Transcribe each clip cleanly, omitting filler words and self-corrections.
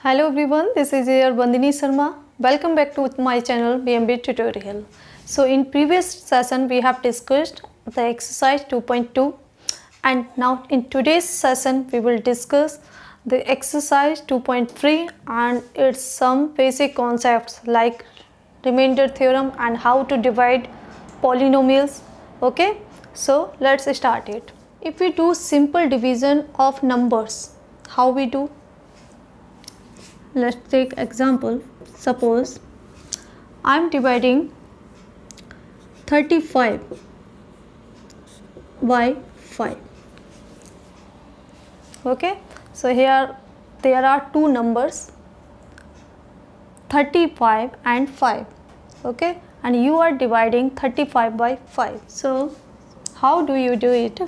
Hello everyone, this is your Bandini Sharma. Welcome back to my channel BMB Tutorial. So in previous session we have discussed the exercise 2.2 and now in today's session we will discuss the exercise 2.3 and its some basic concepts like remainder theorem and how to divide polynomials. Okay, so let's start it. If we do simple division of numbers, how we do? Let's take example. Suppose I am dividing 35 by 5. Okay, so here there are two numbers 35 and 5. Okay, and you are dividing 35 by 5. So how do you do it?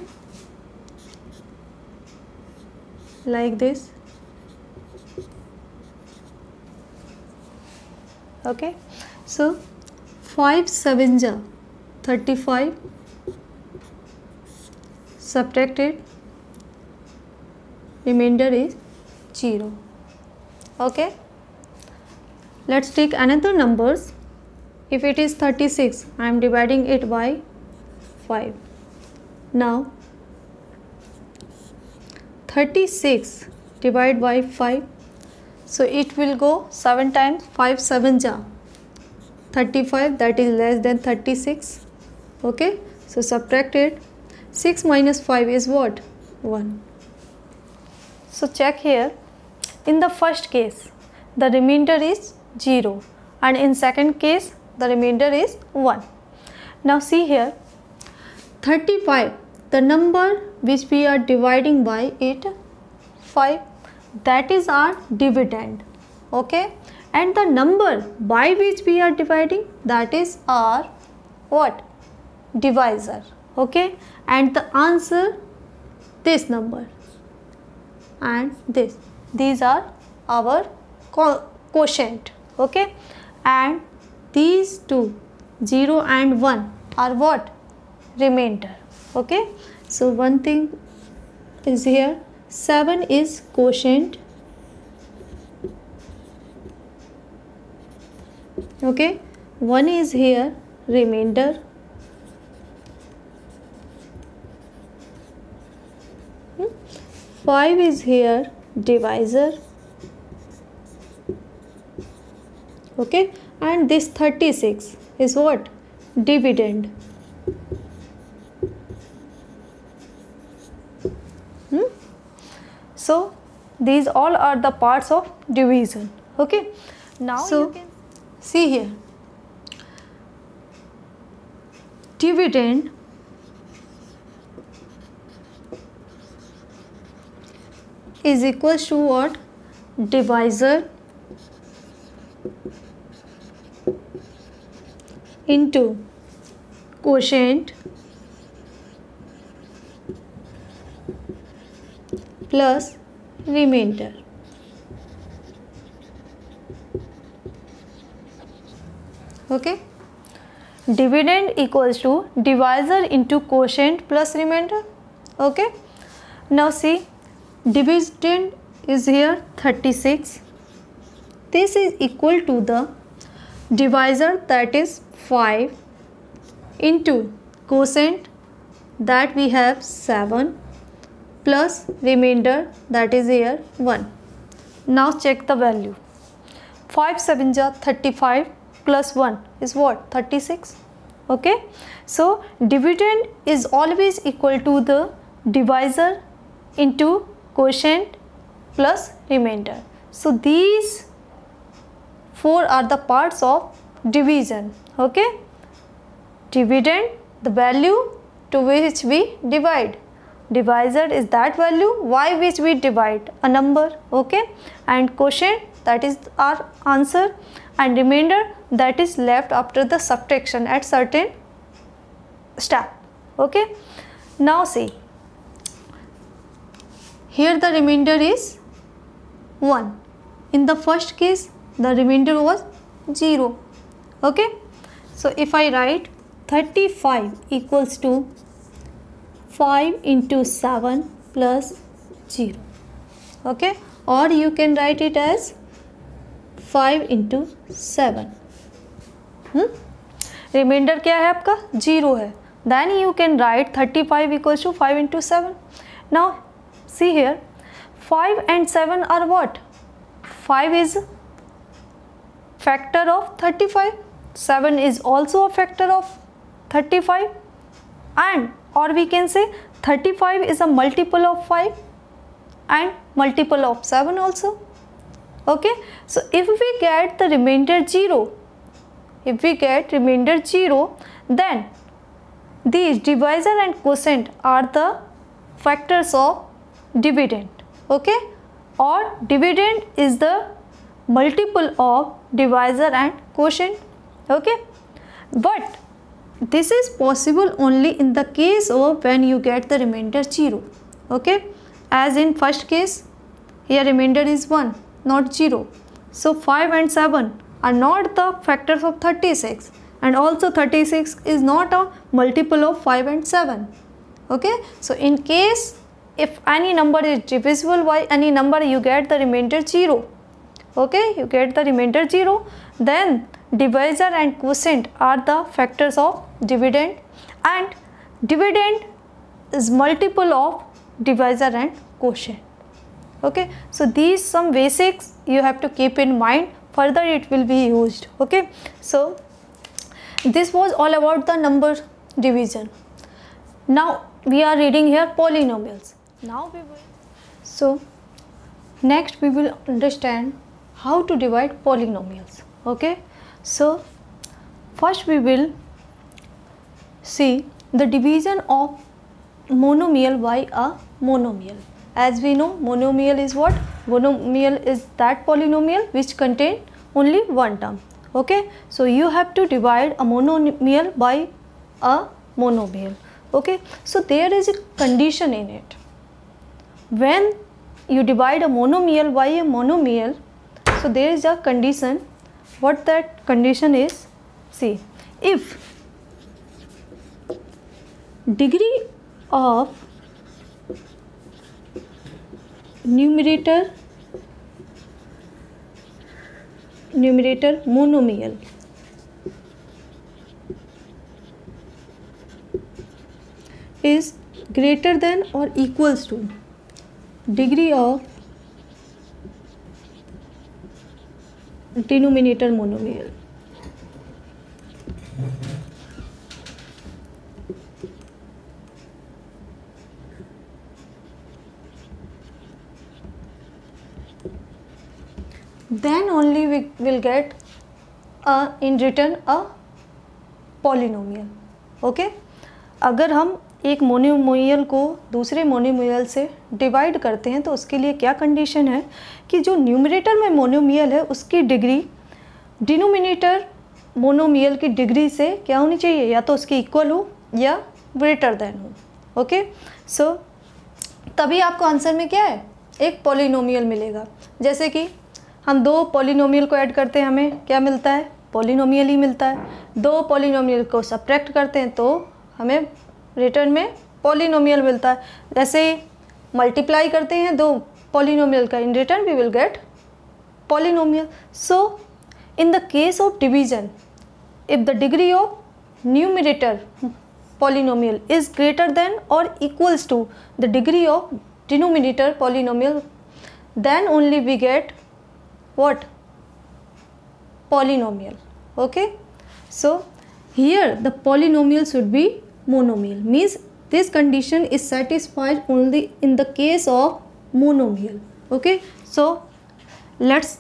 Like this. Okay, so 5 7 ja 35, subtracted, remainder is 0. Okay, let's take another numbers. If it is 36, I am dividing it by 5. Now 36 divided by 5. So it will go 7 times 5 7 ja 35, that is less than 36. Okay, so subtract it. 6 minus 5 is what? 1. So check here. In the first case the remainder is 0 and in second case the remainder is 1. Now see here, 35, the number which we are dividing by it 5, that is our dividend. Okay, and the number by which we are dividing, that is our what? Divisor. Okay, and the answer this number and this, these are our quotient. Okay, and these two 0 and 1 are what? Remainder. Okay, so one thing is here, 7 is quotient. Okay, 1 is here remainder. Five is here divisor. Okay, and this 36 is what? Dividend. So these all are the parts of division. Okay, now so you can see here, dividend is equals to what? Divisor into quotient plus remainder. Okay, dividend equals to divisor into quotient plus remainder. Okay, now see, dividend is here 36. This is equal to the divisor, that is 5, into quotient, that we have 7, plus remainder, that is here 1. Now check the value. 5 7 ja 35 plus 1 is what? 36. Okay, so dividend is always equal to the divisor into quotient plus remainder. So these four are the parts of division. Okay, dividend, the value to which we divide. Divisor is that value by which we divide a number. Okay, and quotient, that is our answer, and remainder, that is left after the subtraction at certain step. Okay, now see, here the remainder is 1. In the first case the remainder was 0. Okay, so if I write 35 equals to 5 into 7 plus 0. Okay, or you can write it as 5 into 7। Reminder क्या है आपका 0 है, then you can write 35 equals to 5 into 7। Now see here 5 and 7 are what? 5 is factor of 35, 7 is also a factor of 35, and or we can say 35 is a multiple of 5 and multiple of 7 also. Okay, so if we get the remainder 0, then these divisor and quotient are the factors of dividend. Okay, or dividend is the multiple of divisor and quotient. Okay, but this is possible only in the case of when you get the remainder 0. Okay, as in first case here remainder is 1 not 0, so 5 and 7 are not the factors of 36, and also 36 is not a multiple of 5 and 7. Okay, so in case if any number is divisible by any number, you get the remainder 0. Okay, you get the remainder 0, then divisor and quotient are the factors of dividend, and dividend is multiple of divisor and quotient. Okay, so these some basics you have to keep in mind, further it will be used. Okay, so this was all about the number division. Now we are reading here polynomials. Now we will, so next we will understand how to divide polynomials. Okay, so first we will see the division of monomial by a monomial. As we know, monomial is what? Monomial is that polynomial which contain only one term. Okay, so you have to divide a monomial by a monomial. Okay, so there is a condition in it. When you divide a monomial by a monomial, so there is a condition. What that condition is? See, if degree of numerator monomial is greater than or equals to degree of denominator monomial, then only we will get in return a polynomial. Okay, अगर हम एक monomial को दूसरे monomial से divide करते हैं तो उसके लिए क्या कंडीशन है कि जो न्यूमरेटर में मोनोमियल है उसकी डिग्री डिनोमिनेटर मोनोमियल की डिग्री से क्या होनी चाहिए, या तो उसकी इक्वल हो या ग्रेटर देन हो. ओके, सो तभी आपको आंसर में क्या है, एक पॉलिनोमियल मिलेगा. जैसे कि हम दो पॉलिनोमियल को ऐड करते हैं, हमें क्या मिलता है, पॉलिनोमियल ही मिलता है. दो पॉलिनोमियल को सब्ट्रैक्ट करते हैं तो हमें रिटर्न में पॉलिनोमियल मिलता है. जैसे मल्टीप्लाई करते हैं दो पॉलिनोमियल का, in return we will get polynomial. So in the case of division, if the degree of numerator polynomial is greater than or equals to the degree of denominator polynomial, then only we get what, polynomial. Okay, so here the polynomial should be monomial, means this condition is satisfied only in the case of monomial. Okay, so let's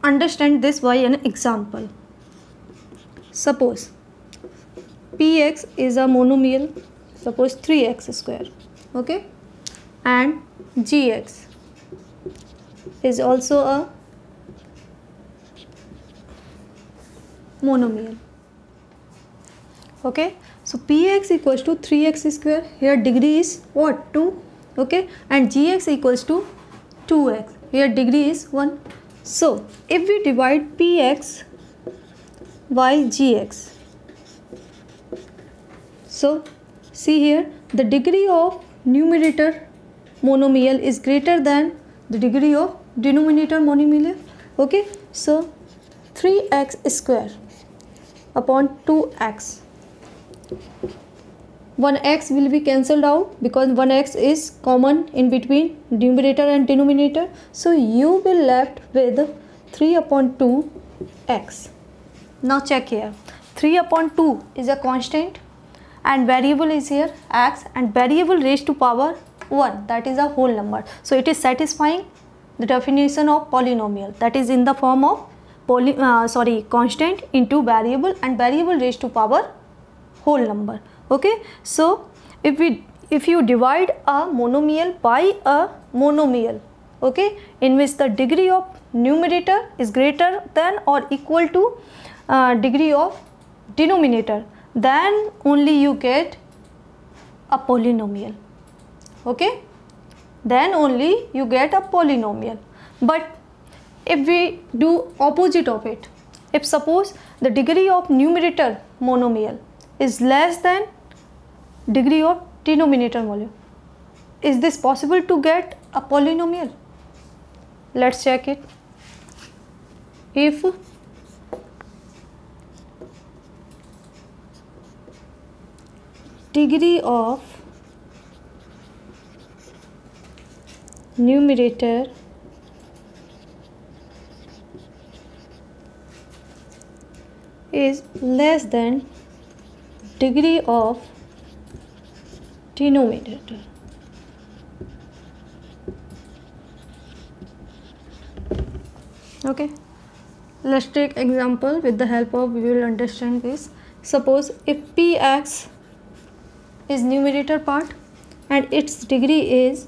understand this by an example. Suppose px is a monomial, suppose 3x square, okay, and gx is also a monomial. Okay, so px equals to 3x square, here degree is what, 2, okay, and gx equals to 2x, here degree is 1. So if we divide px by gx, so see here the degree of numerator monomial is greater than the degree of denominator monomial. Okay, so 3x square upon 2x. 1x will be cancelled out because 1x is common in between numerator and denominator. So you will left with 3 upon 2x. Now check here. 3 upon 2 is a constant and variable is here x, and variable raised to power 1, that is a whole number. So it is satisfying the definition of polynomial, that is in the form of constant into variable and variable raised to power whole number. Okay, so if you divide a monomial by a monomial, okay, in which the degree of numerator is greater than or equal to degree of denominator, then only you get a polynomial. Okay, then only you get a polynomial. But if we do opposite of it, if suppose the degree of numerator monomial is less than degree of denominator monomial, is this possible to get a polynomial? Let's check it. If degree of numerator is less than degree of denominator, okay, let's take example. With the help of we will understand this. Suppose if px is numerator part and its degree is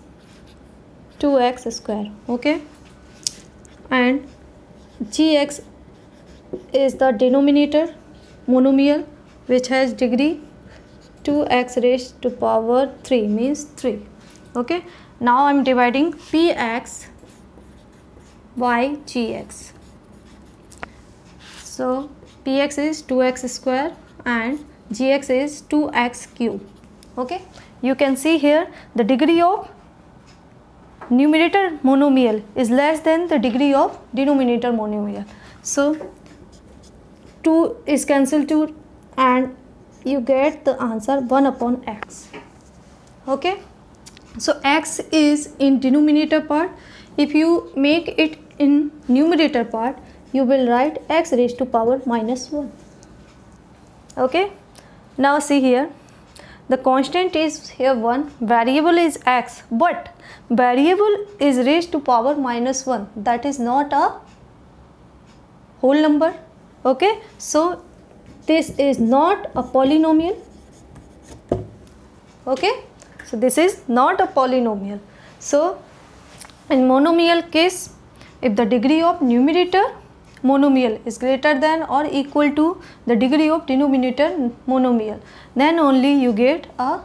2x square, okay, and gx is the denominator monomial which has degree 2x raised to power 3 means 3. Okay, now I am dividing px by gx. So px is 2x square and gx is 2x cube. Okay, you can see here the degree of numerator monomial is less than the degree of denominator monomial. So 2 is cancelled to and you get the answer 1 upon x. Okay, so x is in denominator part. If you make it in numerator part, you will write x raised to power minus 1. Okay, now see here, the constant is here 1, variable is x, but variable is raised to power minus 1, that is not a whole number. Okay, so this is not a polynomial. Okay, so this is not a polynomial. So in monomial case, if the degree of numerator monomial is greater than or equal to the degree of denominator monomial, then only you get a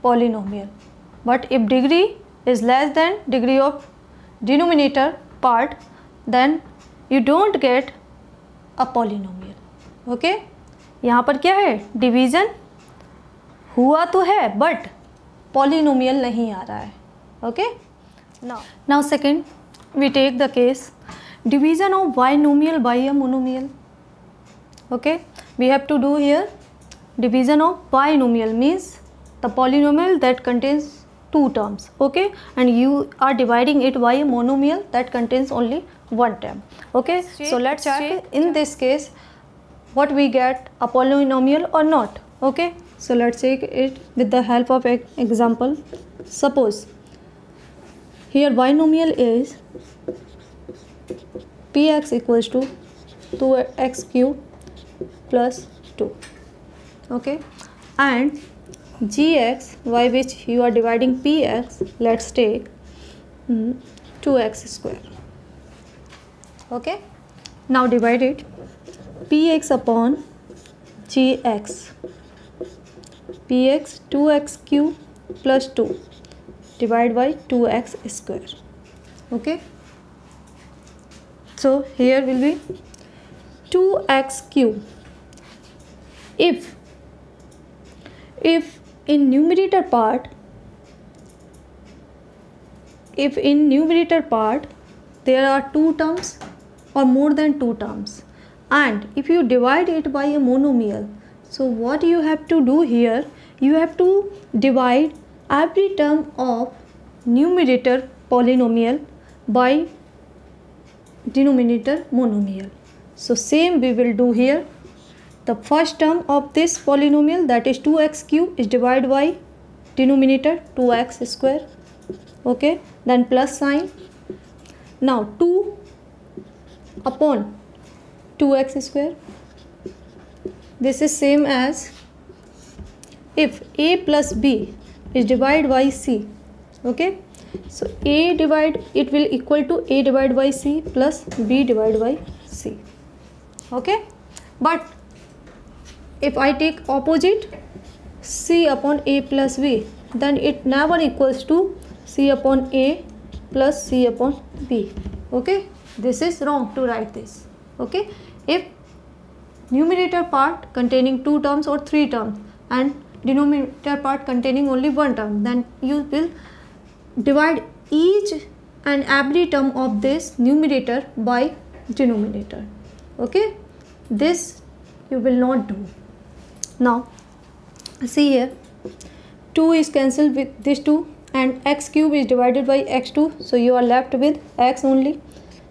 polynomial. But if degree is less than degree of denominator part, then you don't get a polynomial. Okay, यहाँ पर क्या है, division हुआ तो है but polynomial नहीं आ रहा है. Okay, now second we take the case division of binomial by a monomial. Okay, we have to do here division of binomial means the polynomial that contains two terms. Okay, and you are dividing it by a monomial that contains only one term. Okay, so let's check in this case what we get, a polynomial or not. Okay, so let's take it with the help of an example. Suppose here binomial is px equals to 2x cube plus 2. Okay, and gx, by which you are dividing px, let's take 2x square. Okay, now divide it, px upon gx, px 2x cube plus 2 divided by 2x square. Okay, so here will be 2x cube. If in numerator part, there are two terms or more than two terms, and if you divide it by a monomial, so what you have to do here, you have to divide every term of numerator polynomial by denominator monomial. So same we will do here. The first term of this polynomial, that is 2x cube, is divided by denominator 2x square. Okay, then plus sign. Now 2 upon 2x square. This is same as if a plus b is divided by c. Okay, so a divide, it will equal to a divided by c plus b divided by c. Okay, but if I take opposite, c upon a plus b, then it never equals to c upon a plus c upon b. Okay, this is wrong to write this. Okay, if numerator part containing 2 terms or 3 terms and denominator part containing only 1 term, then you will divide each and every term of this numerator by denominator. Okay, this you will not do. Now see here, 2 is cancelled with this 2 and x cube is divided by x2, so you are left with x only.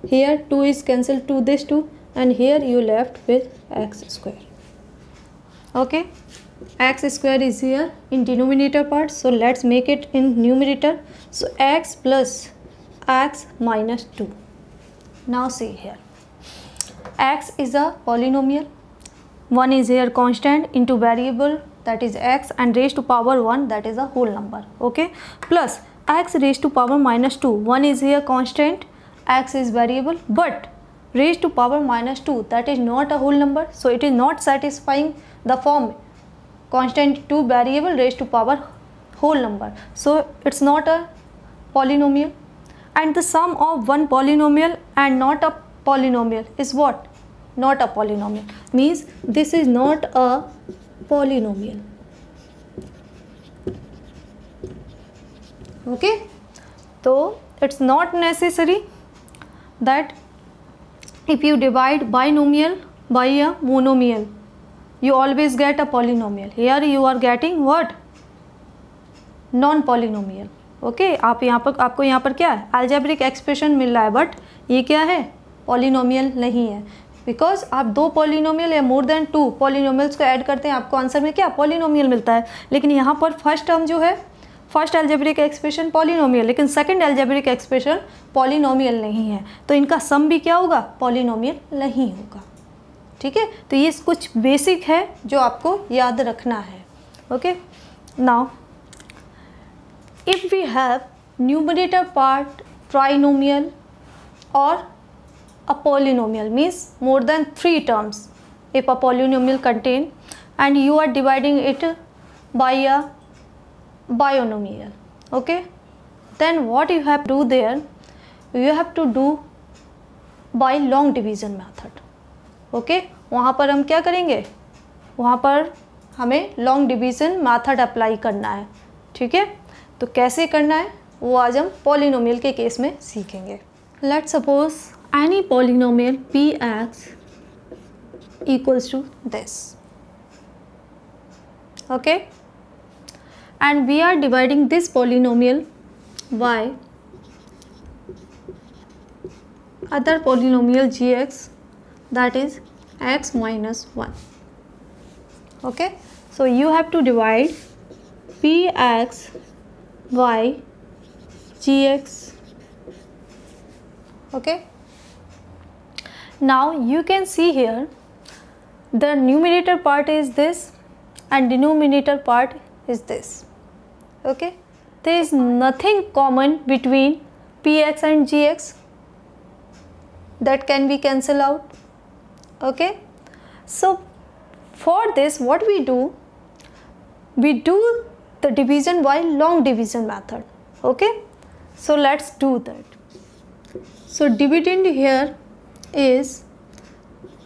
Here 2 is cancelled to this 2 and here you left with x square. Okay, x square is here in denominator part, so let's make it in numerator. So x plus x minus 2. Now see here, x is a polynomial, 1 is here constant into variable, that is x, and raised to power 1, that is a whole number. Okay, plus x raised to power minus 2, 1 is here constant, x is variable, but raised to power minus 2, that is not a whole number, so it is not satisfying the form constant to variable raised to power whole number, so it's not a polynomial. And the sum of one polynomial and not a polynomial is what? Not a polynomial, means this is not a polynomial. Okay, so it's not necessary that if you divide binomial by a monomial, you always get a polynomial. Here you are getting what? Non polynomial. Okay, आप यहाँ पर, आपको यहाँ पर क्या है, algebraic expression मिल रहा है, बट ये क्या है, पॉलिनोमियल नहीं है, बिकॉज आप 2 पॉलिनोमियल या मोर देन 2 पॉलिनोमियल्स को ऐड करते हैं, आपको आंसर में क्या पॉलिनोमियल मिलता है. लेकिन यहाँ पर फर्स्ट टर्म जो है, फर्स्ट अलजेब्रिक एक्सप्रेशन पॉलिनोमियल, लेकिन सेकंड अलजेब्रिक एक्सप्रेशन पॉलिनोमियल नहीं है, तो इनका सम भी क्या होगा, पॉलिनोमियल नहीं होगा. ठीक है, तो ये कुछ बेसिक है जो आपको याद रखना है. Okay, now if we have numerator part trinomial or a polynomial, means more than 3 terms, if a polynomial contain and you are dividing it by a binomial, okay, then what you have to do there, you have to do by long division method. okay, वहाँ पर हम क्या करेंगे, वहाँ पर हमें long division method apply करना है. ठीक है, तो कैसे करना है वो आज हम पॉलिनोमियल के केस में सीखेंगे. Let's suppose any polynomial P X equals to this. Okay, and we are dividing this polynomial by other polynomial G X, that is x minus 1. okay, so you have to divide px by gx. okay, now you can see here the numerator part is this and denominator part is this. okay, there is nothing common between px and gx that can be cancelled out. okay, so for this what we do the division by long division method. okay, so let's do that. so dividend here is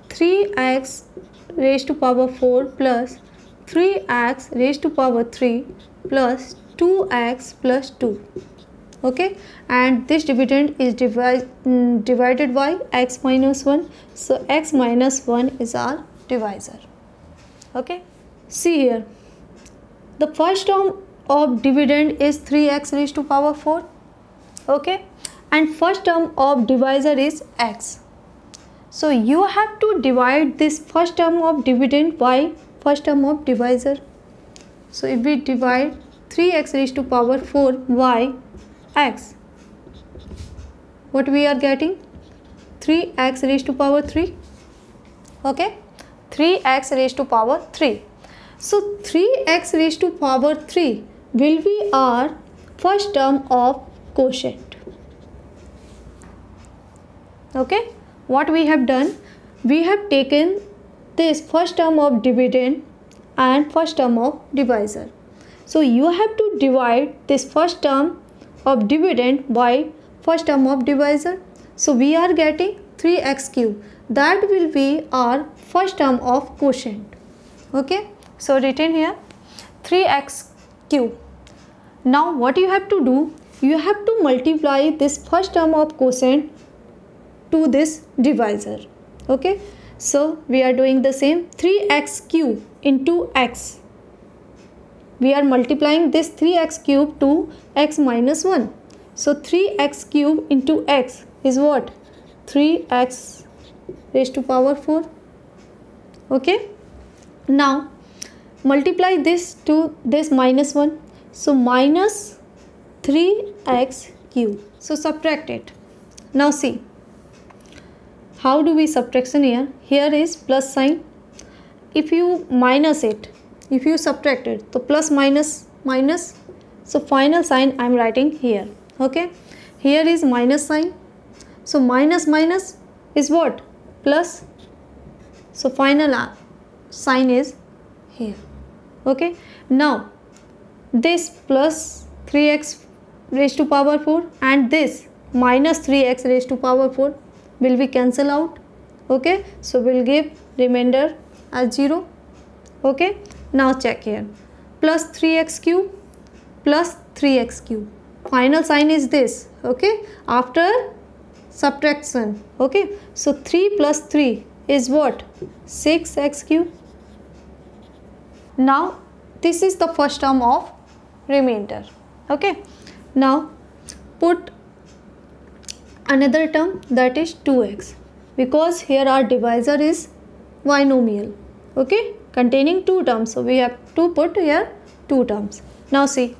3x raised to power 4 plus 3x raised to power 3 plus 2x plus 2. okay, and this dividend is divided by x minus 1, so x minus 1 is our divisor. Okay, see here, the first term of dividend is 3x raised to power 4, okay, and first term of divisor is x. So you have to divide this first term of dividend by first term of divisor. So if we divide 3x raised to power 4 by x, what we are getting? 3x raised to power 3, okay, 3x raised to power 3. So 3x raised to power 3 will be our first term of quotient. Okay, what we have done, we have taken this first term of dividend and first term of divisor. So you have to divide this first term of dividend by first term of divisor. So we are getting 3x cube. That will be our first term of quotient. Okay, so written here 3x cube. Now what you have to do, you have to multiply this first term of quotient to this divisor. Okay, so we are doing the same, 3x cube into x. We are multiplying this 3x cube to x minus 1. So 3x cube into x is what? 3x raised to power 4. Okay, now multiply this to this minus 1. So minus 3x cube. So subtract it. Now see, how do we subtraction here? Here is plus sign. If you minus it, if you subtract it, so plus minus minus. So final sign I am writing here. Okay, here is minus sign. So minus minus is what? Plus. So final sign is here. Okay, now this plus 3x raised to power 4 and this minus 3x raised to power 4 will be cancel out. Okay, so we'll give remainder as 0. Okay, now check here, plus 3x cube plus 3x cube, final sign is this. Okay, after subtraction. Okay, so 3 plus 3 is what? 6x cube. Now this is the first term of remainder. Okay, now put another term, that is 2x, because here our divisor is binomial, okay, containing 2 terms, so we have to put here 2 terms. Now see,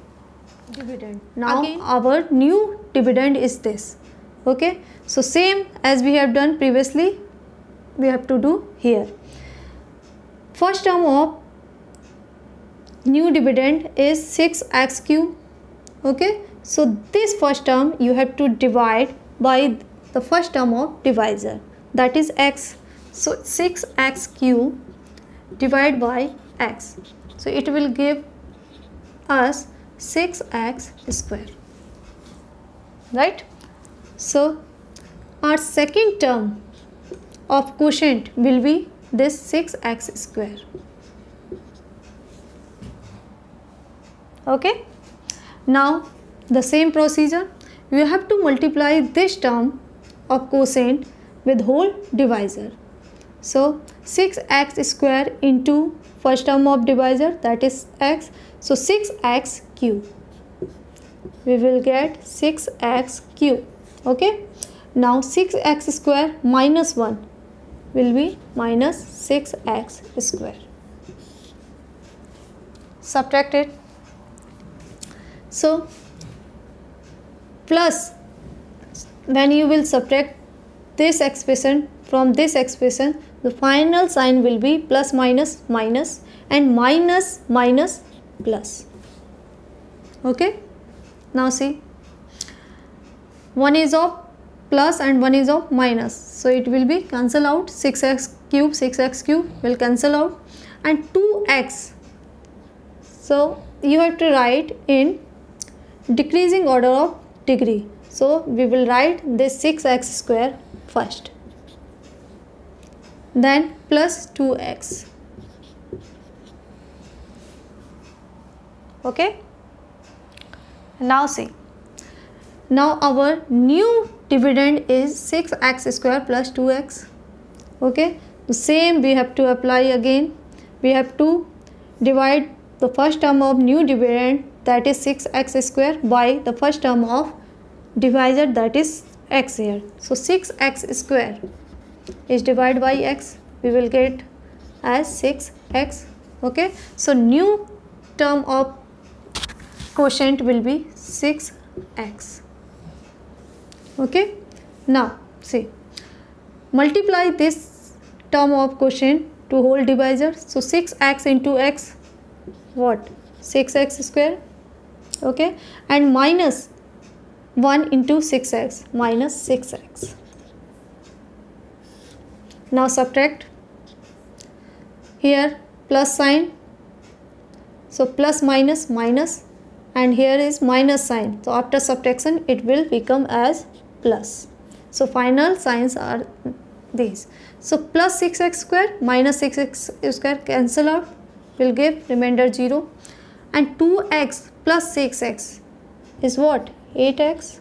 dividend. Now again, our new dividend is this. Okay, so same as we have done previously, we have to do here. First term of new dividend is 6x cube. Okay, so this first term you have to divide by the first term of divisor, that is x. So 6x cube divided by x, so it will give us 6x square, right? So our second term of quotient will be this 6x square. Okay, now the same procedure, you have to multiply this term of quotient with whole divisor. So 6x square into first term of divisor, that is x, so 6x cube, we will get 6x cube. Okay, now 6x square minus 1 will be minus 6x square. Subtract it. So plus, when you will subtract this expression from this expression, the final sign will be plus minus minus and minus minus plus. Okay, now see, one is of plus and one is of minus, so it will be cancel out, 6x cube will cancel out, and 2x, so you have to write in decreasing order of degree. So we will write this 6x square first, then plus 2x. Okay, now see, Now our new dividend is 6x square plus 2x. Okay, the same we have to apply again. We have to divide the first term of new dividend, that is 6x square, by the first term of divisor, that is x here. So 6x square is divided by x, we will get as 6x. Okay, so new term of quotient will be 6x. Okay, now see, multiply this term of quotient to whole divisor. So 6x into x, what? 6x square. Okay, and minus 1 into 6x, minus 6x. Now subtract. Here plus sign, so plus minus minus, and here is minus sign. So after subtraction it will become as plus. So final signs are these. So plus 6x square minus 6x square cancel out, will give remainder 0, and 2x plus 6x is what? 8x.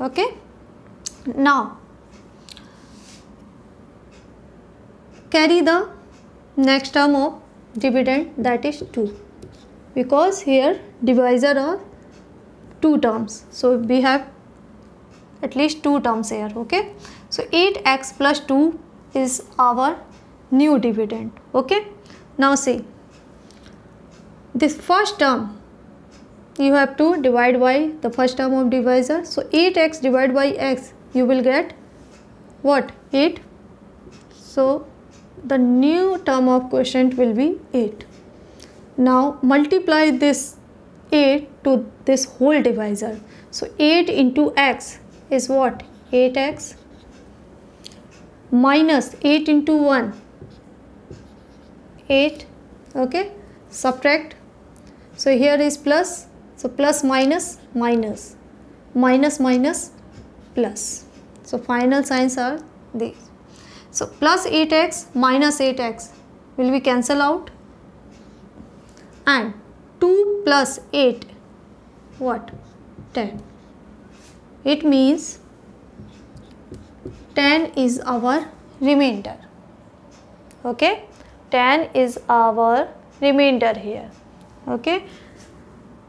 Okay, now carry the next term of dividend, that is 2, because here divisor are 2 terms, so we have at least 2 terms here. Okay, so 8x plus 2 is our new dividend. Okay, now see, this first term you have to divide by the first term of divisor. So 8x divided by x, you will get what? 8. So the new term of quotient will be 8. Now multiply this 8 to this whole divisor. So 8 into x is what? 8x, minus 8 into 1, 8. Okay, subtract. So here is plus, so plus minus minus, minus minus plus. So final signs are these. So plus 8x minus 8x will be cancel out, and 2 plus 8, what? 10. It means 10 is our remainder. Okay, 10 is our remainder here. Okay,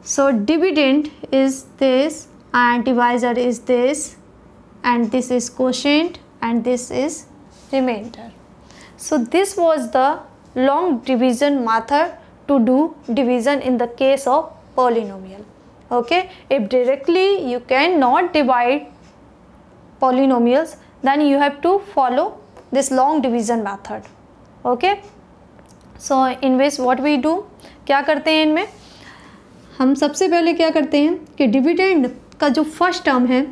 so dividend is this, and divisor is this, and this is quotient, and this is remainder. So this was the long division method to do division in the case of polynomial. Okay, if directly you cannot divide polynomials, then you have to follow this long division method. Okay, so in which what we do, क्या करते हैं इनमें, हम सबसे पहले क्या करते हैं कि डिविडेंड का जो फर्स्ट टर्म है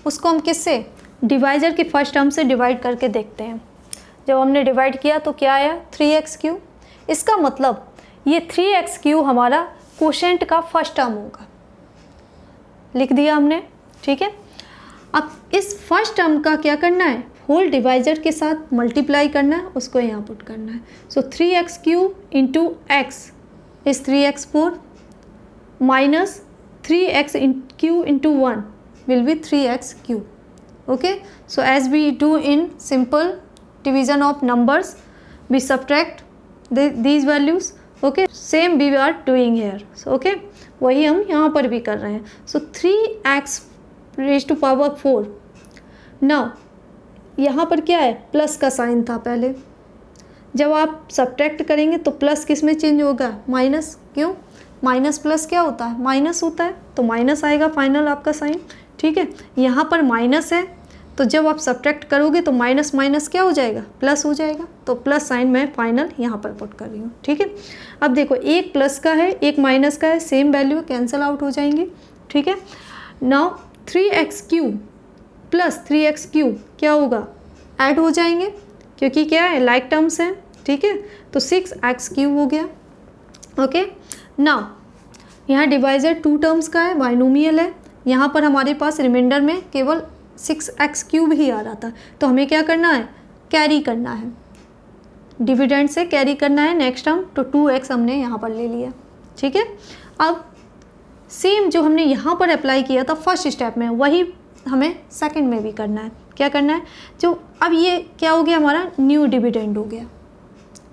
उसको हम किससे, डिवाइजर के फर्स्ट टर्म से डिवाइड करके देखते हैं. जब हमने डिवाइड किया तो क्या आया? 3x3. इसका मतलब ये 3x3 हमारा कोशेंट का फर्स्ट टर्म होगा. लिख दिया हमने, ठीक है. अब इस फर्स्ट टर्म का क्या करना है, होल डिवाइजर के साथ मल्टीप्लाई करना है, उसको यहाँ पुट करना है. सो 3x3 into x is 3x4 minus 3x3 into 1 will be 3x3. Okay, so as we do in simple division of numbers, we subtract these values. Okay, same we are doing here. So okay, वही हम यहाँ पर भी कर रहे हैं. So 3x raised to power 4. Now यहाँ पर क्या है, प्लस का साइन था पहले. जब आप सब्ट्रैक्ट करेंगे तो प्लस किस में चेंज होगा, माइनस. क्यों, माइनस प्लस क्या होता है, माइनस होता है, तो माइनस आएगा फाइनल आपका साइन. ठीक है, यहाँ पर माइनस है तो जब आप सब्ट्रैक्ट करोगे तो माइनस माइनस क्या हो जाएगा, प्लस हो जाएगा. तो प्लस साइन मैं फाइनल यहाँ पर पुट कर रही हूँ. ठीक है, अब देखो एक प्लस का है एक माइनस का है, सेम वैल्यू कैंसिल आउट हो जाएंगे. ठीक है, नाउ 3x3 प्लस 3x3 क्या होगा, ऐड हो जाएंगे क्योंकि क्या है, लाइक टर्म्स हैं. ठीक है, तो 6x3 हो गया. ओके, नाउ यहाँ डिवाइजर 2 टर्म्स का है, बाइनोमियल है. यहाँ पर हमारे पास रिमाइंडर में केवल 6x3 ही आ रहा था, तो हमें क्या करना है, कैरी करना है, डिविडेंड से कैरी करना है नेक्स्ट टर्म. तो 2x हमने यहाँ पर ले लिया. ठीक है, अब सेम जो हमने यहाँ पर अप्लाई किया था फर्स्ट स्टेप में, वही हमें सेकंड में भी करना है। क्या करना है, जो अब ये क्या हो गया, हमारा न्यू डिविडेंड हो गया।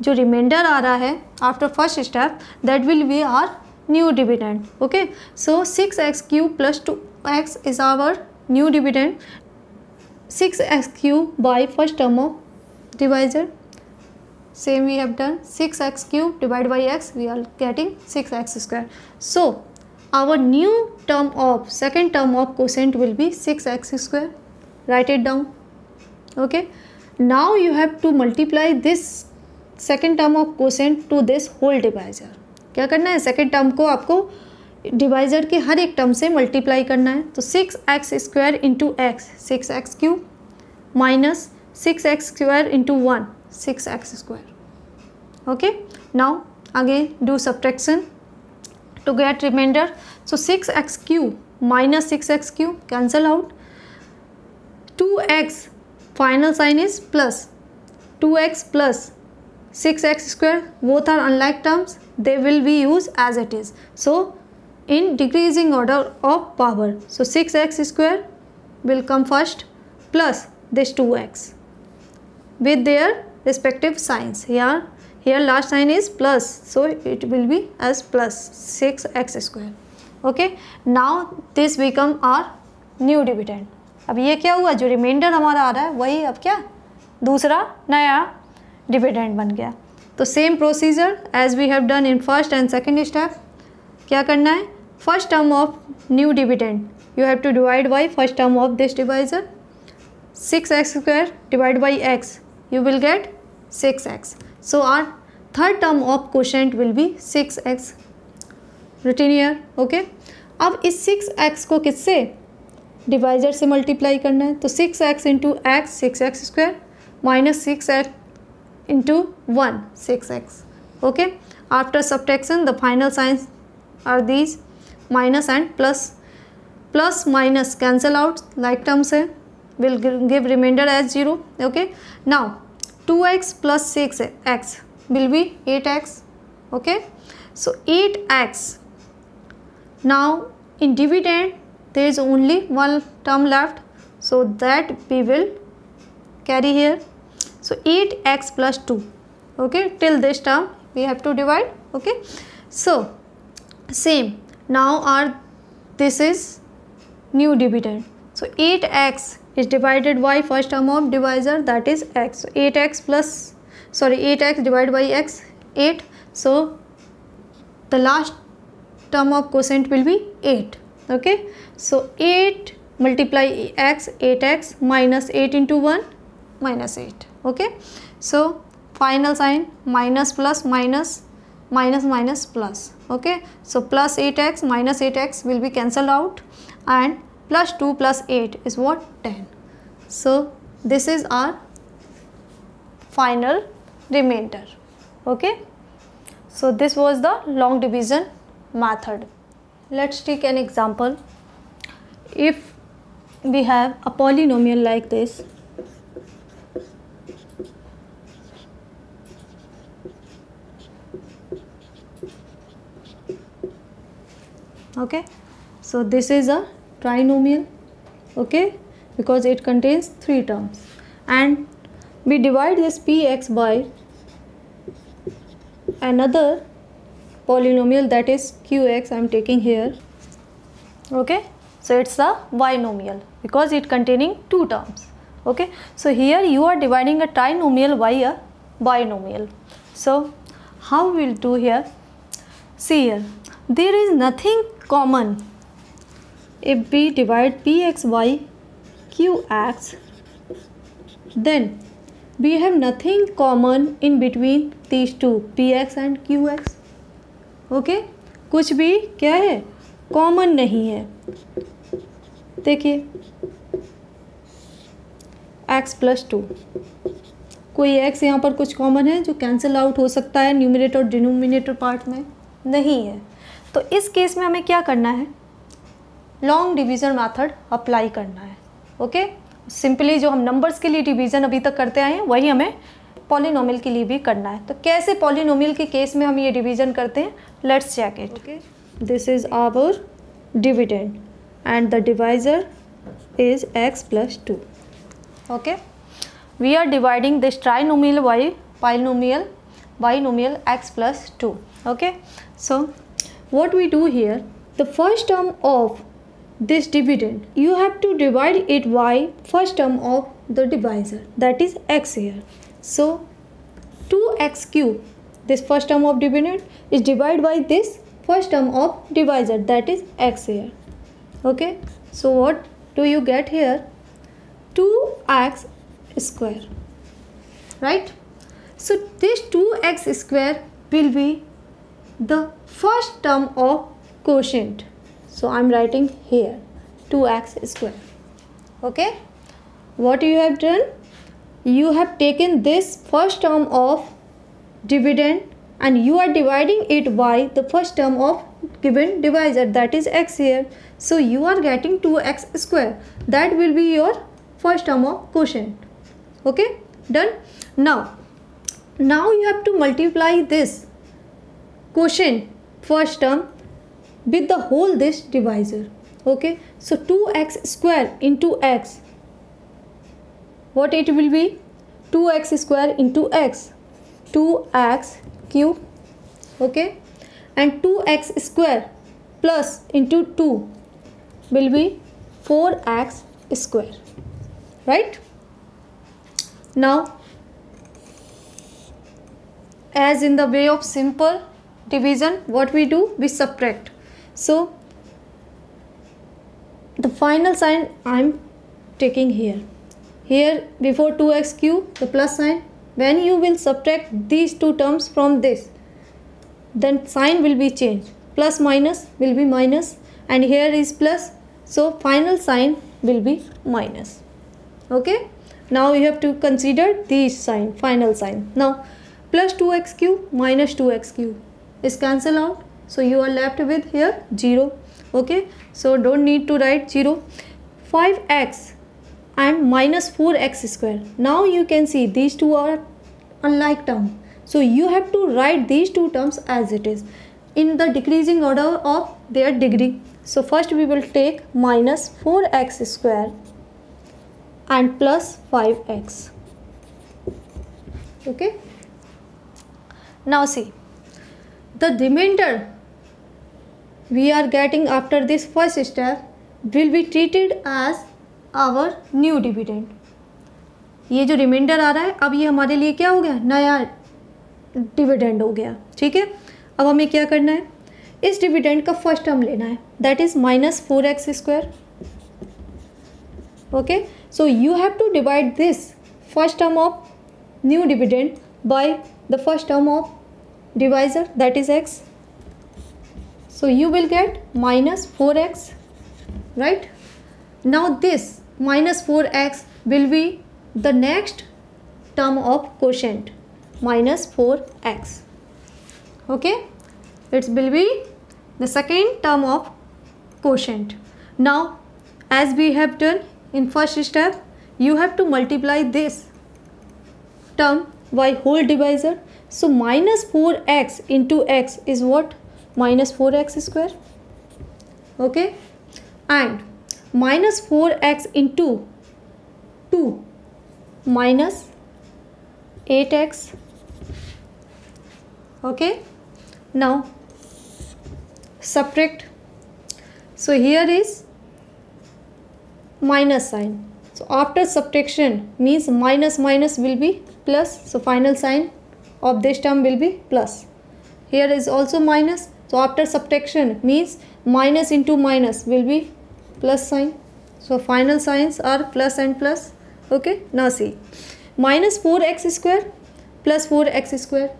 जो रिमाइंडर आ रहा है after first step, that will be our new dividend. Okay, so 6x³ + 2x is our new dividend. 6x³ by first term of divisor, same we have done, 6x³ divided by x, we are getting 6x². So our new term of second term of quotient will be 6x². Write it down. Okay, now you have to multiply this second term of quotient to this whole divisor. क्या करना है, second term को आपको divisor के हर एक term से multiply करना है। तो 6x² into x 6x³ minus 6x² into 1 6x². Okay, now again do subtraction to get remainder. So 6x³ minus 6x³ cancel out. 2x final sign is plus. 2x plus 6x², both are unlike terms, they will be used as it is. So in decreasing order of power, so 6x² will come first plus this 2x with their respective signs. Here last sign is plus, so it will be as plus 6x². Okay, now this become our new dividend. अब ये क्या हुआ, जो reminder हमारा आ रहा है वही अब क्या दूसरा नया डिविडेंड बन गया। तो same procedure as we have done in first and second step. क्या करना है, first term of new dividend you have to divide by first term of this divisor. 6x² divided by x, you will get 6x. So our third term of quotient will be 6x. Written here. Okay. अब इस 6x को किससे, divisor से multiply करना है। तो 6x into X 6x² minus 6x into 1 6x. Okay, after subtraction the final signs are these, minus and plus. Plus minus cancel out, like terms है, will give remainder as 0. Okay, now 2x plus 6x will be 8x. Okay, so 8x. Now in dividend there is only one term left, so that we will carry here. So 8x plus 2. Okay, till this term we have to divide. Okay, so same, now our this is new dividend. So 8x is divided by first term of divisor, that is x. So 8x divided by x 8. So the last term of quotient will be 8. Okay, so 8 multiply x 8x minus 8 into 1 minus 8. Okay, so final sign minus plus minus minus minus plus. Okay, so plus 8x minus 8x will be cancelled out, and plus 2 plus 8 is what, 10. So this is our final remainder. Okay, so this was the long division method. Let's take an example. If we have a polynomial like this, okay, so this is a trinomial. Okay, because it contains 3 terms, and we divide this px by another polynomial, that is qx I am taking here. Okay, so it's a binomial because it containing 2 terms. Okay, so here you are dividing a trinomial by a binomial. So how we will do here, see here, there is nothing common. If we divide px by qx, then we have nothing common in between these two, px and qx. Okay, कुछ भी क्या है, common नहीं है। देखिए x plus 2, कोई x यहाँ पर कुछ कॉमन है जो कैंसिल आउट हो सकता है न्यूमरेटर और डिनोमिनेटर पार्ट में, नहीं है। तो इस केस में हमें क्या करना है, लॉन्ग डिवीज़न मेथड अप्लाई करना है। ओके, सिंपली जो हम नंबर्स के लिए डिवीज़न अभी तक करते आए हैं वही हमें पॉलिनोमियल के लिए भी करना है। तो कैसे पॉलिनोमियल के केस में हम ये डिवीज़न करते हैं, let's check it. Okay, this is our dividend and the divisor is x plus 2. Okay, we are dividing this trinomial by binomial x plus 2. Okay, so what we do here, the first term of this dividend, you have to divide it by first term of the divisor, that is x here. So 2x cube, this first term of dividend, is divided by this first term of divisor, that is x here. Okay, so what do you get here? 2x square, right? So this 2x square will be the first term of quotient. So I am writing here 2x square. Okay, what you have done? You have taken this first term of dividend and you are dividing it by the first term of given divisor, that is x here. So you are getting 2x square. That will be your first term of quotient. Okay, done. Now you have to multiply this quotient first term with the whole this divisor. Okay, so 2x square into x, what it will be? 2x square into x, 2x cube. Okay, and 2x square plus into 2 will be 4x square, right? Now, as in the way of simple division, what we do? We subtract. So the final sign I am taking here. Here before 2x cube, the plus sign. When you will subtract these two terms from this, then sign will be changed. Plus minus will be minus and here is plus. So final sign will be minus. Okay. Now you have to consider these sign, final sign. Now plus 2x cube minus 2x cube is cancelled out. So you are left with here 0. Okay. So don't need to write 0. 5x and minus 4x square. Now you can see these two are unlike term. So you have to write these two terms as it is in the decreasing order of their degree. So first we will take minus 4x square and plus 5x. Okay. Now see, the remainder we are getting after this first step will be treated as our new dividend. ये जो reminder आ रहा है अब ये हमारे लिए क्या हो गया? नया डिविडेंड हो गया. ठीक है, अब हमें क्या करना है? इस डिविडेंड का फर्स्ट टर्म लेना है, that is minus 4x square. Okay, so you have to divide this first term of new dividend by the first term of divisor, that is x. So you will get minus 4x, right? Now this minus 4x will be the next term of quotient, minus 4x. Okay, it will be the second term of quotient. Now as we have done in first step, you have to multiply this term by whole divisor. So minus 4x into x is what? Minus 4x square. Okay, and minus 4x into 2 minus 8x. Okay, now subtract. So here is minus sign. So after subtraction means minus minus will be plus. So final sign of this term will be plus. Here is also minus. So after subtraction means minus into minus will be plus sign. So final signs are plus and plus. Okay, now see, minus 4x square plus 4x square,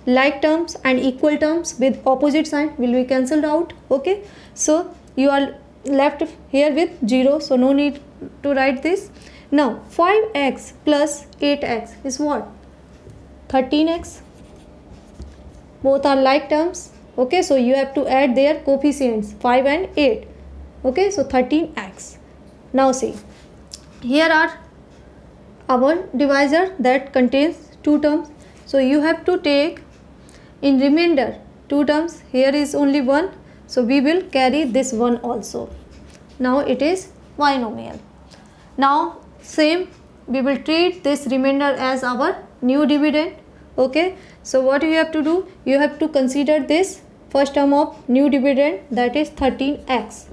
like terms and equal terms with opposite sign will be cancelled out. Okay, so you are left here with 0, so no need to write this. Now 5x plus 8x is what? 13x. Both are like terms. Okay, so you have to add their coefficients 5 and 8. Okay, so 13x. Now see, here are our divisor that contains two terms. So you have to take in remainder two terms. Here is only one, so we will carry this one also. Now it is binomial. Now same, we will treat this remainder as our new dividend. Okay, so what you have to do, you have to consider this first term of new dividend, that is 13x.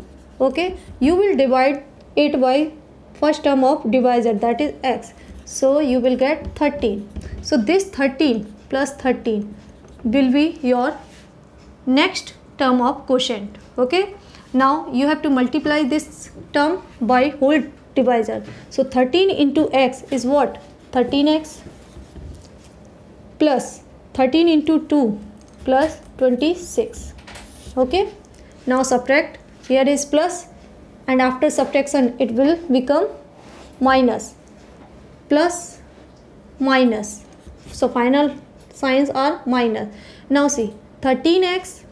Okay, you will divide it by first term of divisor, that is x, so you will get 13. So this 13 plus 13 will be your next term of quotient. Okay, now you have to multiply this term by whole divisor. So 13 into x is what? 13x plus 13 into 2 plus 26. Okay, now subtract. Here is plus, and after subtraction it will become minus, plus minus, so final signs are minus. Now see, 13x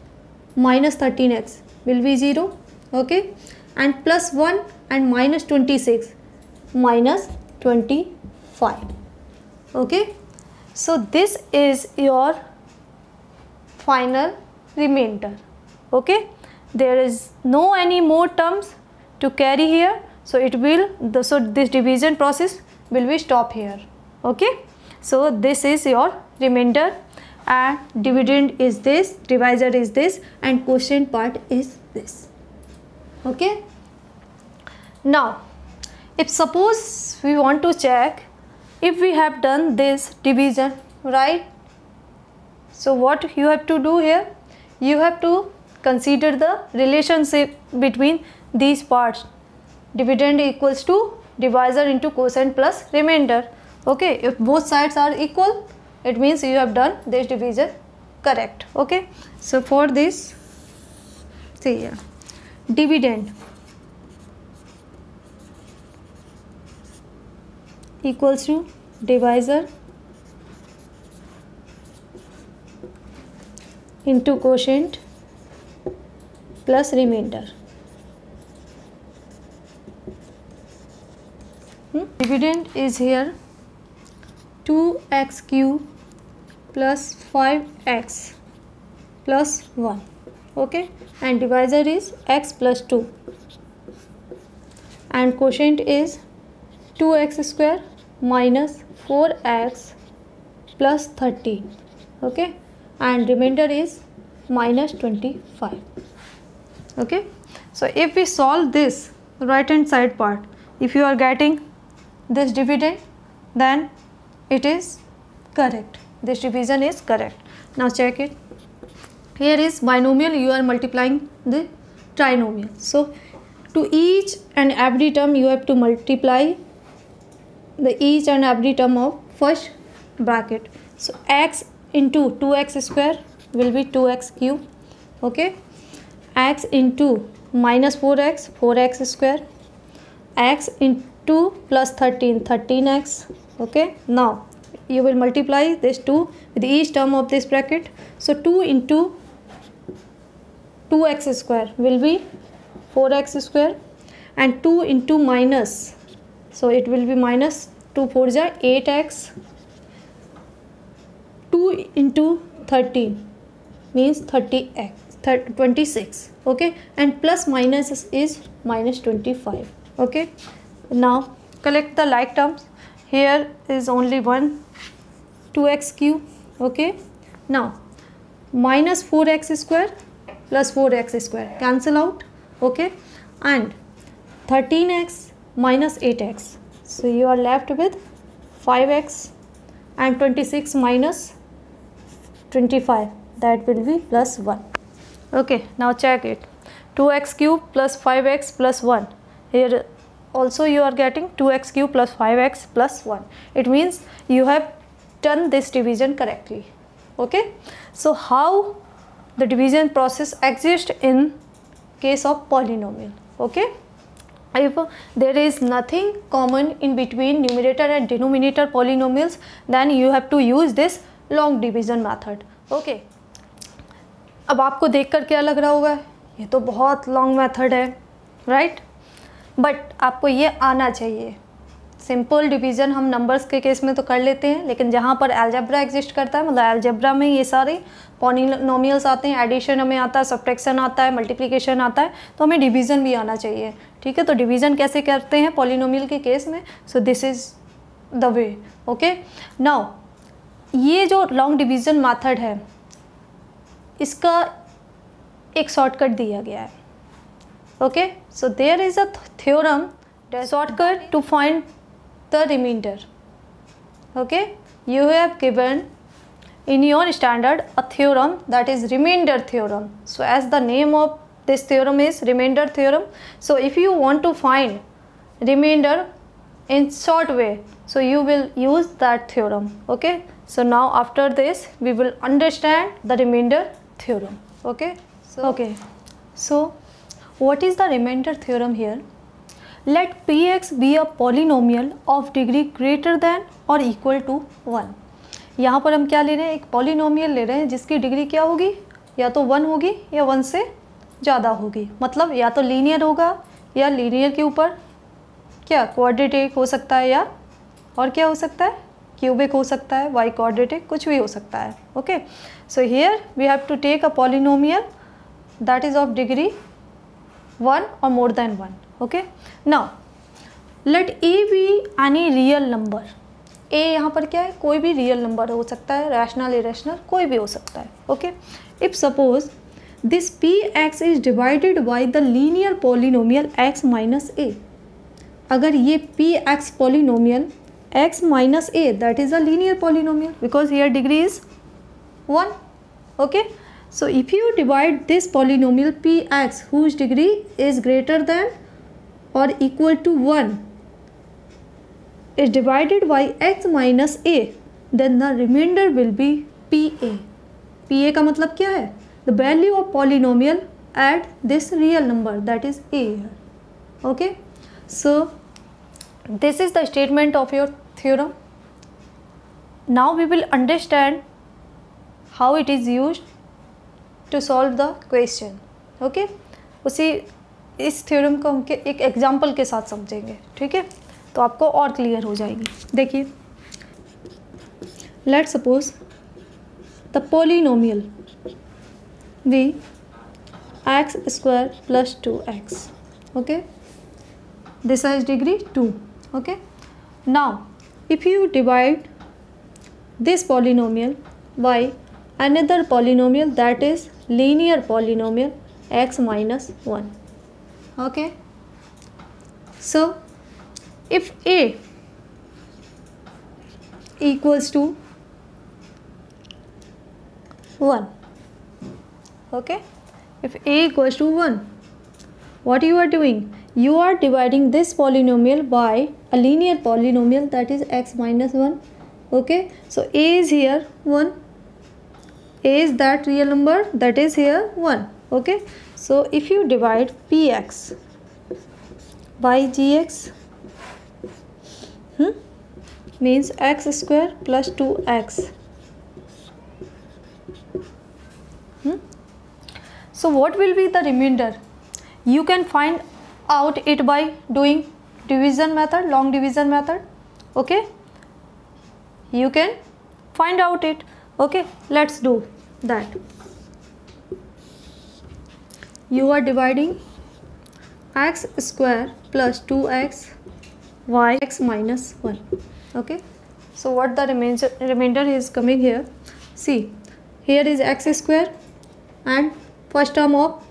minus 13x will be 0. Okay, and plus 1 and minus 26 minus 25. Okay, so this is your final remainder. Okay, there is no any more terms to carry here, so it will so this division process will be stop here. Okay, so this is your remainder, and dividend is this, divisor is this, and quotient part is this. Okay, now if suppose we want to check if we have done this division right, so what you have to do here, you have to consider the relationship between these parts. Dividend equals to divisor into quotient plus remainder. Okay, if both sides are equal, it means you have done this division correct. Okay, so for this, see here, dividend equals to divisor into quotient plus remainder. Dividend is here 2x cube plus 5x plus 1. Okay, and divisor is x plus 2, and quotient is 2x square minus 4x plus 13. Okay, and remainder is minus 25. Okay, so if we solve this right hand side part, if you are getting this dividend, then it is correct, this division is correct. Now check it, here is binomial, you are multiplying the trinomial, so to each and every term you have to multiply the each and every term of first bracket. So x into 2x square will be 2x cube. Okay, x into minus 4x, 4x square, x into plus 13, 13x. Okay, now you will multiply this 2 with each term of this bracket. So 2 into 2x square will be 4x square, and 2 into minus, so it will be minus 2 4 ja 8x. 2 into 13 means 30x, 26. Okay, and plus minus is minus 25. Okay, now collect the like terms. Here is only one, 2x cube. Okay, now minus 4x square plus 4x square cancel out. Okay, and 13x minus 8x, so you are left with 5x, and 26 minus 25, that will be plus 1. Okay, now check it, 2x cube plus 5x plus 1. Here also you are getting 2x cube plus 5x plus 1. It means you have done this division correctly. Okay, so how the division process exists in case of polynomial. Okay, if there is nothing common in between numerator and denominator polynomials, then you have to use this long division method. Okay, अब आपको देखकर क्या लग रहा होगा, ये तो बहुत लॉन्ग मेथड है, राइट? बट आपको ये आना चाहिए, सिंपल डिवीज़न हम नंबर्स के केस में तो कर लेते हैं, लेकिन जहाँ पर अलजेब्रा एग्जिस्ट करता है, मतलब अलजेब्रा में ये सारे पॉलिनोमियल्स आते हैं, एडिशन हमें आता है, सब्ट्रैक्शन आता है, मल्टीप्लिकेशन आता है, तो हमें डिवीज़न भी आना चाहिए, ठीक है। तो डिवीज़न कैसे करते हैं पॉलिनोमियल के केस में, so this is the way, okay. Now ये जो लॉन्ग डिवीज़न मेथड है, इसका एक शॉर्टकट दिया गया है, okay. So there is a theorem shortcut to find the remainder, okay. You have given in your standard a theorem that is remainder theorem. So as the name of this theorem is remainder theorem, so if you want to find remainder in short way, so you will use that theorem, okay. So now after this we will understand the remainder theorem, okay. So what is the remainder theorem here? Let px be a polynomial of degree greater than or equal to 1. यहाँ पर हम क्या ले रहे हैं, एक polynomial ले रहे हैं जिसकी डिग्री क्या होगी, या तो 1 होगी या 1 से ज़्यादा होगी, मतलब या तो लीनियर होगा या लीनियर के ऊपर क्या क्वाड्रेटिक हो सकता है, या और क्या हो सकता है, क्यूबिक हो सकता है, वाई क्वाड्रेटिक, कुछ भी हो सकता है, okay. So here we have to take a polynomial that is of degree 1 or more than 1, okay. Now let a be any real number. a यहाँ पर क्या है, कोई भी रियल नंबर हो सकता है, रैशनल इरेशनल कोई भी हो सकता है, okay. If suppose this px is divided by the linear polynomial x minus a, अगर ये px polynomial x minus a that is a linear polynomial because here degree is 1, okay. So if you divide this polynomial px whose degree is greater than or equal to 1 is divided by x minus a, then the remainder will be pa. pa का मतलब क्या है, the value of polynomial at this real number that is a here, okay. So this is the statement of your theorem. Now we will understand how it is used to solve the question, okay. उसी इस theorem को हम एक example के साथ समझेंगे, ठीक है, तो आपको और क्लियर हो जाएगी। देखिए, let suppose the polynomial be X square plus 2x, okay, this has degree 2, okay. Now if you divide this polynomial by another polynomial that is linear polynomial x minus 1, okay. So if a equals to 1, okay, if a equals to 1, what you are doing, you are dividing this polynomial by a linear polynomial that is x minus 1, okay. So a is here 1, a is that real number that is here 1, okay. So if you divide px by gx, means x square plus 2x, so what will be the remainder? You can find out it by doing division method, long division method, okay. You can find out it, okay. Let's do that. You are dividing x square plus 2x y x minus 1, okay. So what the remainder is coming here, see here is x square and first term of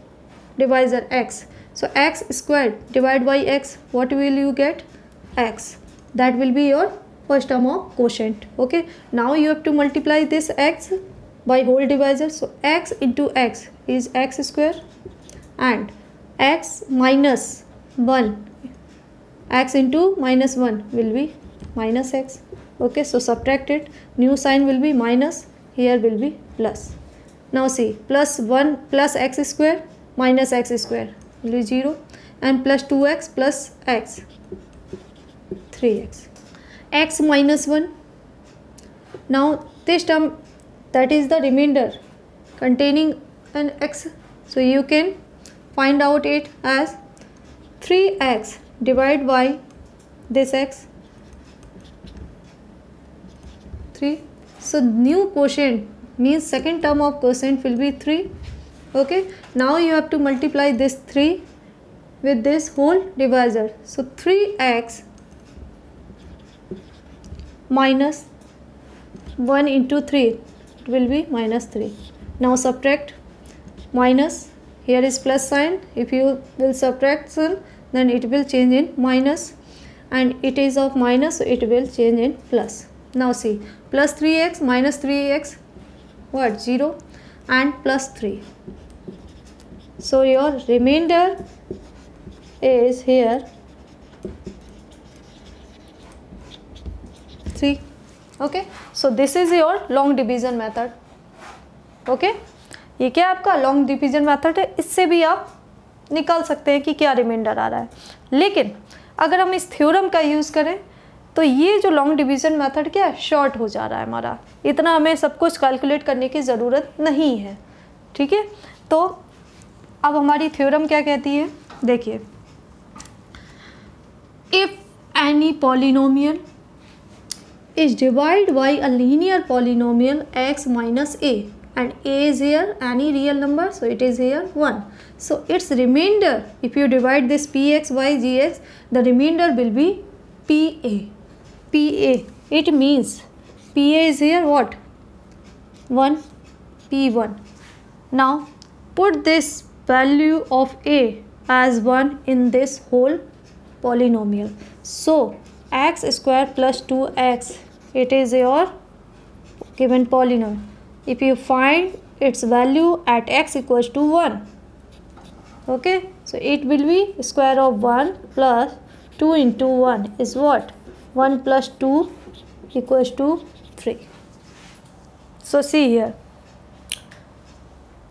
divisor x, so x square divided by x, what will you get, x, that will be your first term of quotient, okay. Now you have to multiply this x by whole divisor, so x into x is x square and x minus 1, x into minus 1 will be minus x, okay. So subtract it, new sign will be minus, here will be plus. Now see, plus 1 plus x square minus x square will be 0 and plus 2x plus x 3x, x minus 1. Now this term that is the remainder containing an x, so you can find out it as 3x divided by this x 3. So new quotient means second term of quotient will be 3. Okay, now you have to multiply this 3 with this whole divisor. So 3x minus 1 into 3, it will be minus 3. Now subtract, minus, here is plus sign. If you will subtract some, then it will change in minus, and it is of minus, so it will change in plus. Now see, plus 3x minus 3x, what, 0, and plus 3. So your remainder is here 3. Okay, so this is your long division method. Okay, ये क्या आपका long division method है. इससे भी आप निकाल सकते हैं कि क्या रिमाइंडर आ रहा है. लेकिन अगर हम इस थ्योरम का यूज़ करें तो ये जो लॉन्ग डिवीजन मेथड क्या है, शॉर्ट हो जा रहा है हमारा. इतना हमें सब कुछ कैलकुलेट करने की ज़रूरत नहीं है. ठीक है, तो अब हमारी थ्योरम क्या कहती है, देखिए. If any polynomial is divided by a linear polynomial x minus a, and a is here any real number, so it is here 1. So its remainder, if you divide this px by gx, the remainder will be pa. It means pa is here what, 1, p1. Now put this value of a as 1 in this whole polynomial. So x square plus 2x, it is your given polynomial. If you find its value at x equals to 1, okay, so it will be square of 1 plus 2 into 1 is what, 1 plus 2 equals to 3. So see here,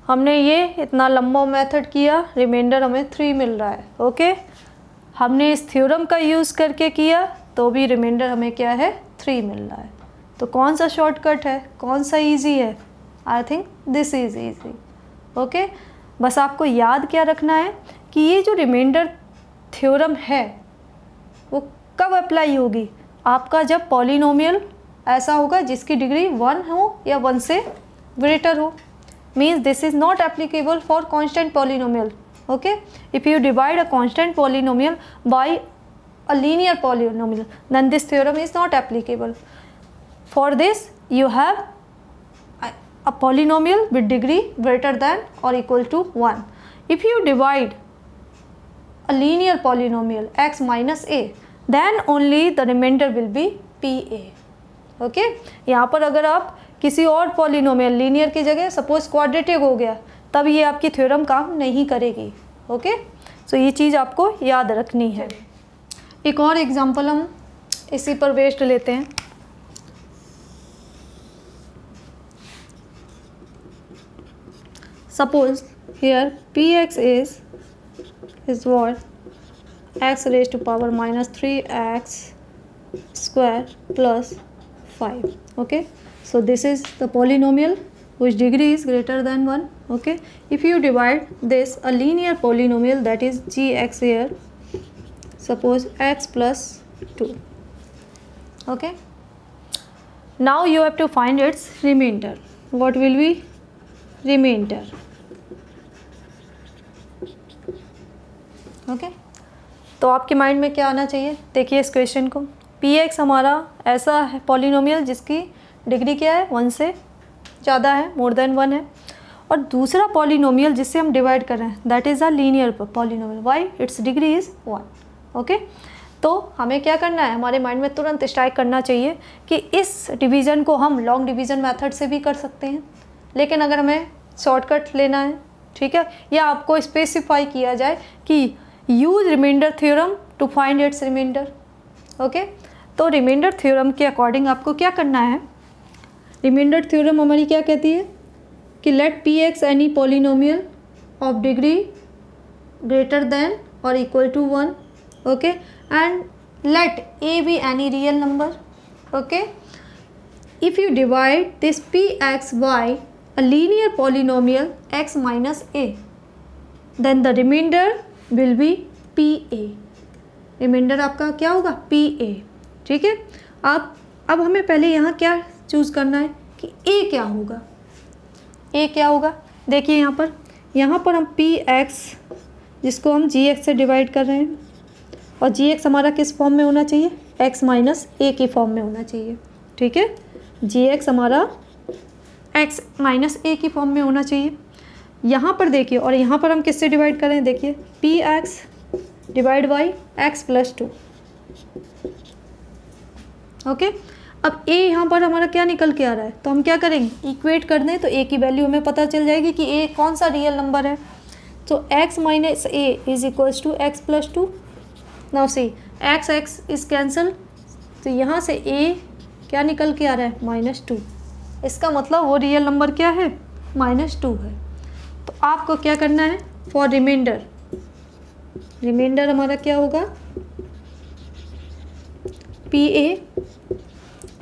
हमने ये इतना लंबा method किया, reminder हमें 3 मिल रहा है. Okay, हमने इस थ्योरम का यूज़ करके किया तो भी रिमाइंडर हमें क्या है, 3 मिल रहा है. तो कौन सा शॉर्टकट है, कौन सा इजी है? I think this is easy. Okay, बस आपको याद क्या रखना है कि ये जो रिमाइंडर थ्योरम है वो कब अप्लाई होगी, आपका जब पॉलिनोमियल ऐसा होगा जिसकी डिग्री 1 हो या 1 से ग्रेटर हो. Means this is not applicable for constant polynomial. Okay, if you divide a constant polynomial bye a linear polynomial, then this theorem is not applicable. For this you have a polynomial with degree greater than or equal to 1. If you divide a linear polynomial x minus a, then only the remainder will be pa. Okay, यहाँ पर अगर आप किसी और polynomial linear की जगह suppose quadratic हो गया, तब ये आपकी थ्योरम काम नहीं करेगी. ओके, सो ये चीज़ आपको याद रखनी है. एक और एग्जांपल हम इसी पर बेस्ड लेते हैं. Suppose here px is what, x raised to power minus 3x square plus 5. Okay, so this is the polynomial whose degree is greater than 1. Okay, if you divide this a linear polynomial, that is gx here, suppose x plus 2. Okay, now you have to find its remainder. What will be remainder? Okay, तो आपके mind में क्या आना चाहिए, देखिए इस question को. px हमारा ऐसा है पॉलिनोमियल जिसकी डिग्री क्या है, 1 से ज़्यादा है, मोर देन 1 है. और दूसरा पॉलिनोमियल जिससे हम डिवाइड कर रहे हैं, that is a linear polynomial. Why, its degree is 1. Okay, तो हमें क्या करना है, हमारे माइंड में तुरंत स्ट्राइक करना चाहिए कि इस डिवीज़न को हम लॉन्ग डिवीज़न मेथड से भी कर सकते हैं, लेकिन अगर हमें शॉर्टकट लेना है, ठीक है, या आपको स्पेसिफाई किया जाए कि use reminder theorem to find its reminder. Okay, तो रिमाइंडर थ्योरम के अकॉर्डिंग आपको क्या करना है, रिमाइंडर थ्योरम हमारी क्या कहती है कि let P X any polynomial of degree greater than और equal to 1. Okay, and let a be any real number. Okay, if you divide this px by a linear polynomial x minus a, then the remainder will be pa. Reminder आपका क्या होगा, pa. ठीक है, अब हमें पहले यहाँ क्या चूज़ करना है कि ए क्या होगा। ए क्या होगा, देखिए यहाँ पर हम पी एक्स जिसको हम जी एक्स से डिवाइड कर रहे हैं, और जी एक्स हमारा किस फॉर्म में होना चाहिए, एक्स माइनस ए की फॉर्म में होना चाहिए। ठीक है, जी एक्स हमारा एक्स माइनस ए की फॉर्म में होना चाहिए। यहाँ पर देखिए, और यहाँ पर हम किससे डिवाइड कर रहे हैं, देखिए P x divide by x plus 2। Okay, अब ए यहाँ पर हमारा क्या निकल के आ रहा है, तो हम क्या करेंगे, इक्वेट कर दें तो ए की वैल्यू हमें पता चल जाएगी कि ए कौन सा रियल नंबर है। तो X minus A is equals to X plus 2। Now see X X is cancel, तो यहाँ से ए क्या निकल के आ रहा है, -2। इसका मतलब वो रियल नंबर क्या है, -2 है। तो आपको क्या करना है, फॉर रिमाइंडर, रिमाइंडर हमारा क्या होगा, पी ए,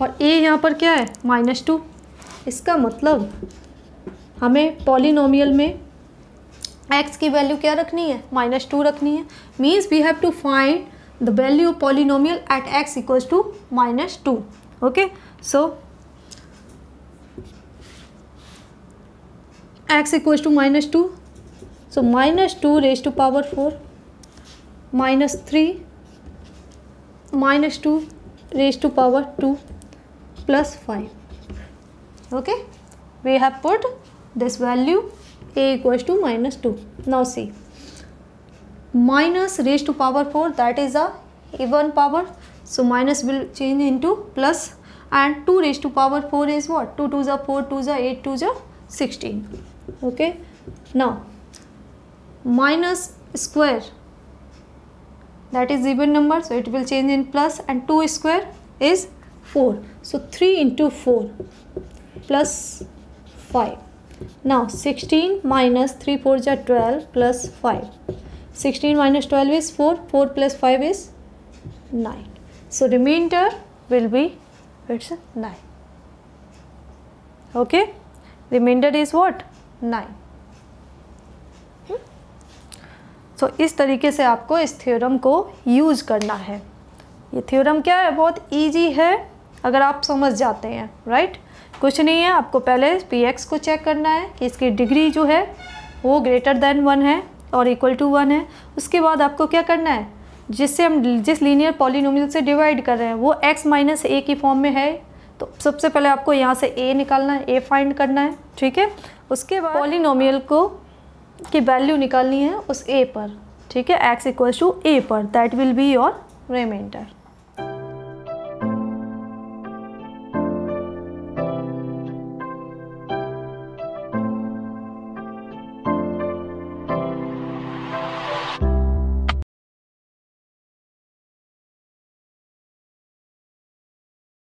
और ए यहाँ पर क्या है, -2। इसका मतलब हमें पॉलिनोमियल में x की वैल्यू क्या रखनी है, -2 रखनी है। Means we have to find the value of polynomial at x equals to -2। Okay, so x equals to -2, so -2 raise to power 4, -3 -2 raise to power 2 plus 5. Okay, we have put this value a equals to -2. Now see, minus raised to power 4, that is a even power, so minus will change into plus, and 2 raised to power 4 is what, 2 2s are 4, 2s are 8, 2s are 16. Okay, now minus square, that is even number, so it will change in plus, and 2 square is 4, so 3 into 4 plus 5. Now 16 minus 3 4s are 12 plus 5. 16 minus 12 is 4, 4 plus 5 is 9. So remainder will be, it's 9. Okay, remainder is what, 9. So इस तरीके से आपको इस theorem को use करना है। ये theorem क्या है, बहुत इजी है अगर आप समझ जाते हैं, राइट। कुछ नहीं है, आपको पहले पी एक्स को चेक करना है कि इसकी डिग्री जो है वो ग्रेटर देन 1 है और इक्वल टू 1 है। उसके बाद आपको क्या करना है, जिससे हम जिस लीनियर पॉलिनोमियल से डिवाइड कर रहे हैं वो x माइनस ए की फॉर्म में है, तो सबसे पहले आपको यहाँ से a निकालना है, a फाइंड करना है। ठीक है, उसके बाद पॉलिनोमियल को की वैल्यू निकालनी है उस a पर। ठीक है, x इक्वल्स टू a पर, that will be your reminder.